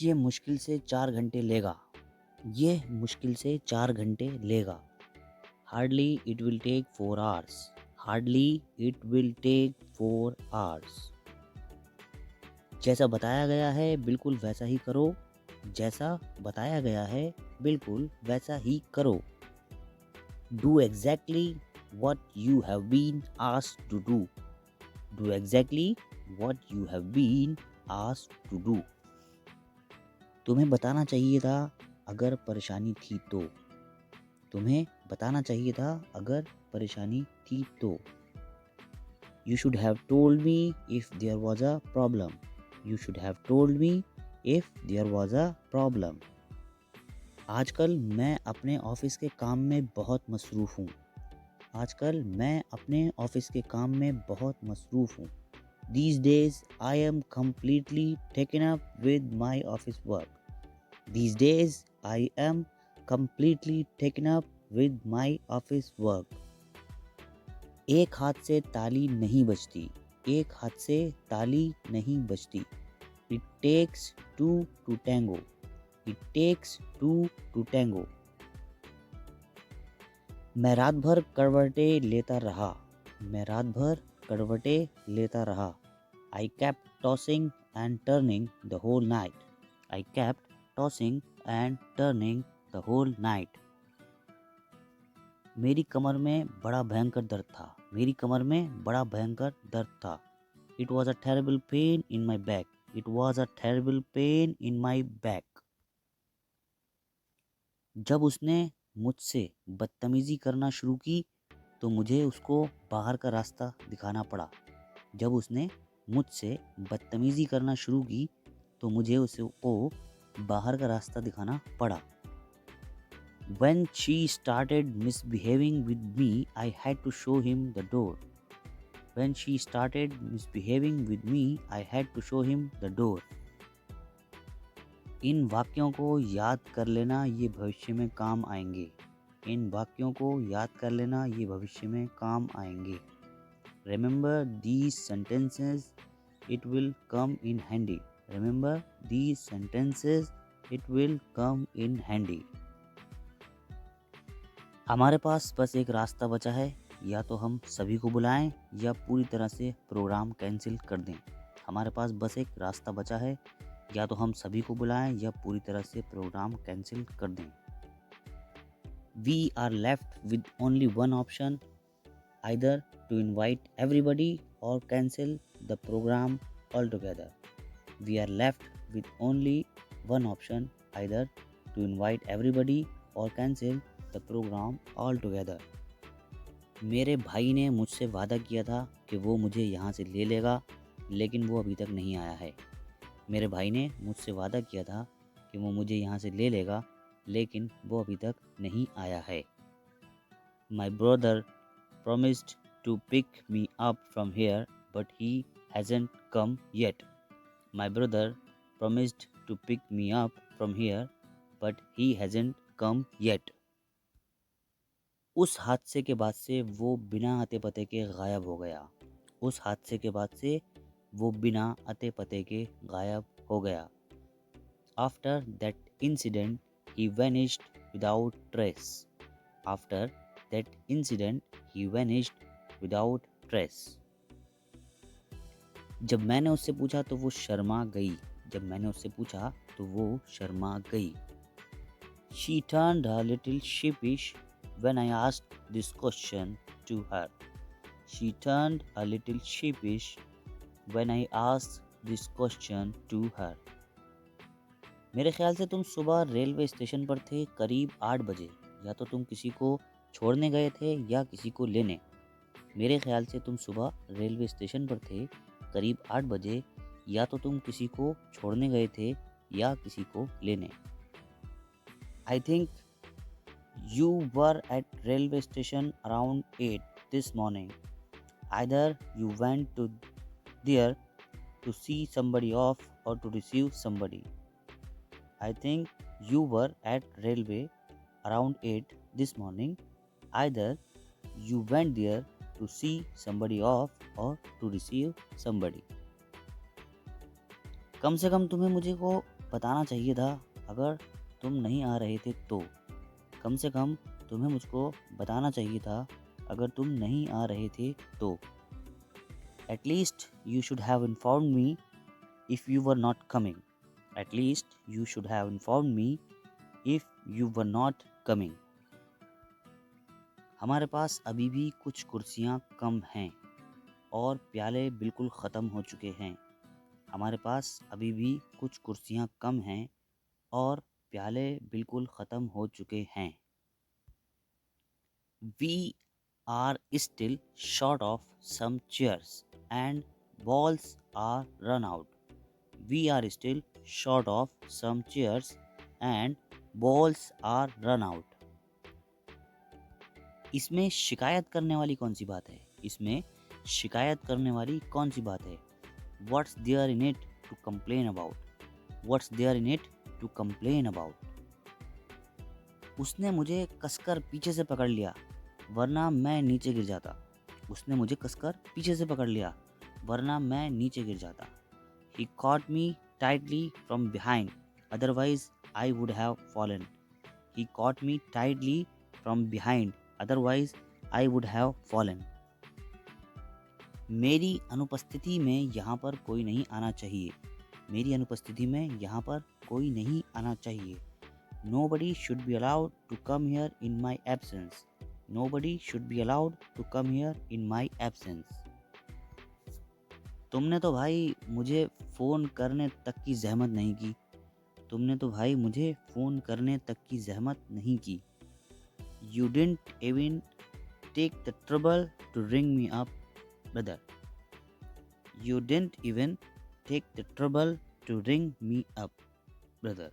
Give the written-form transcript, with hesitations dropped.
ये मुश्किल से 4 घंटे लेगा। ये मुश्किल से 4 घंटे लेगा। Hardly it will take 4 hours. Hardly it will take 4 hours. जैसा बताया गया है बिल्कुल वैसा ही करो। जैसा बताया गया है बिल्कुल वैसा ही करो। Do exactly what you have been asked to do. Do exactly what you have been asked to do. तुम्हें बताना चाहिए था अगर परेशानी थी तो। तुम्हें बताना चाहिए था अगर परेशानी थी तो। You should have told me if there was a problem. You should have told me if there was a problem. आजकल मैं अपने ऑफिस के काम में बहुत मसरूफ़ हूँ। आजकल मैं अपने ऑफिस के काम में बहुत मसरूफ़ हूँ। These days I am completely taken up with my office work. These days I am completely taken up with my office work. एक हाथ से ताली नहीं बजती। एक हाथ से ताली नहीं बजती। It takes two to tango. It takes two to tango. मैं रात भर करवटें लेता रहा। मैं रात भर करवटें लेता रहा। I kept tossing and turning the whole night. I kept tossing and turning the whole night. मेरी कमर में बड़ा भयंकर दर्द था। मेरी कमर में बड़ा भयंकर दर्द था। It was a terrible pain in my back. It was a terrible pain in my back. जब उसने मुझसे बदतमीज़ी करना शुरू की तो मुझे उसको बाहर का रास्ता दिखाना पड़ा। जब उसने मुझसे बदतमीज़ी करना शुरू की तो मुझे उसको बाहर का रास्ता दिखाना पड़ा। When she started misbehaving with me, I had to show him the door. When she started misbehaving with me, I had to show him the door. इन वाक्यों को याद कर लेना ये भविष्य में काम आएंगे। इन वाक्यों को याद कर लेना ये भविष्य में काम आएंगे। Remember these sentences, it will come in handy. Remember these sentences, it will come in handy. हमारे पास बस एक रास्ता बचा है, या तो हम सभी को बुलाएं या पूरी तरह से प्रोग्राम कैंसिल कर दें। हमारे पास बस एक रास्ता बचा है, या तो हम सभी को बुलाएं या पूरी तरह से प्रोग्राम कैंसिल कर दें। We are left with only one option, either to invite everybody or cancel the program altogether. We are left with only one option, either to invite everybody or cancel the program altogether. मेरे भाई ने मुझसे वादा किया था कि वो मुझे यहाँ से ले लेगा, लेकिन वो अभी तक नहीं आया है। मेरे भाई ने मुझसे वादा किया था कि वो मुझे यहाँ से ले लेगा, लेकिन वो अभी तक नहीं आया है। My brother promised to pick me up from here, but he hasn't come yet. My brother promised to pick me up from here, but he hasn't come yet. उस हादसे के बाद से वो बिना अते पते के गायब हो गया। उस हादसे के बाद से वो बिना अते पते के गायब हो गया। After that incident, he vanished without trace. After that incident, he vanished without trace. जब मैंने उससे पूछा तो वो शर्मा गई। जब मैंने उससे पूछा तो वो शर्मा गई। She turned a little sheepish when I asked this question to her. She turned a little sheepish when I asked this question to her. मेरे ख्याल से तुम सुबह रेलवे स्टेशन पर थे करीब 8 बजे। या तो तुम किसी को छोड़ने गए थे या किसी को लेने। मेरे ख्याल से तुम सुबह रेलवे स्टेशन पर थे करीब 8 बजे। या तो तुम किसी को छोड़ने गए थे या किसी को लेने। I think you were at railway station around 8 this morning. Either you went to there to see somebody off or to receive somebody. I think you were at railway around 8 this morning. Either you went there to see somebody off or to receive somebody. कम से कम तुम्हें बताना चाहिए था अगर तुम नहीं आ रहे थे तो। कम से कम तुम्हें मुझको बताना चाहिए था अगर तुम नहीं आ रहे थे तो। At least you should have informed me if you were not coming. At least you should have informed me if you were not coming. हमारे पास अभी भी कुछ कुर्सियाँ कम हैं और प्याले बिल्कुल ख़त्म हो चुके हैं। हमारे पास अभी भी कुछ कुर्सियाँ कम हैं और प्याले बिल्कुल ख़त्म हो चुके हैं। We are still short of some chairs and balls are run out. We are still short of some chairs and balls are run out. इसमें शिकायत करने वाली कौन सी बात है? इसमें शिकायत करने वाली कौन सी बात है? What's there in it to complain about? What's there in it to complain about? उसने मुझे कसकर पीछे से पकड़ लिया वरना मैं नीचे गिर जाता। उसने मुझे कसकर पीछे से पकड़ लिया वरना मैं नीचे गिर जाता। He caught me tightly from behind, otherwise I would have fallen. He caught me tightly from behind, otherwise I would have fallen. मेरी अनुपस्थिति में यहाँ पर कोई नहीं आना चाहिए। मेरी अनुपस्थिति में यहाँ पर कोई नहीं आना चाहिए। Nobody should be allowed to come here in my absence. Nobody should be allowed to come here in my absence. तुमने तो भाई मुझे फ़ोन करने तक की ज़हमत नहीं की। तुमने तो भाई मुझे फ़ोन करने तक की ज़हमत नहीं की। You didn't even take the trouble to ring me up, brother. You didn't even take the trouble to ring me up, brother.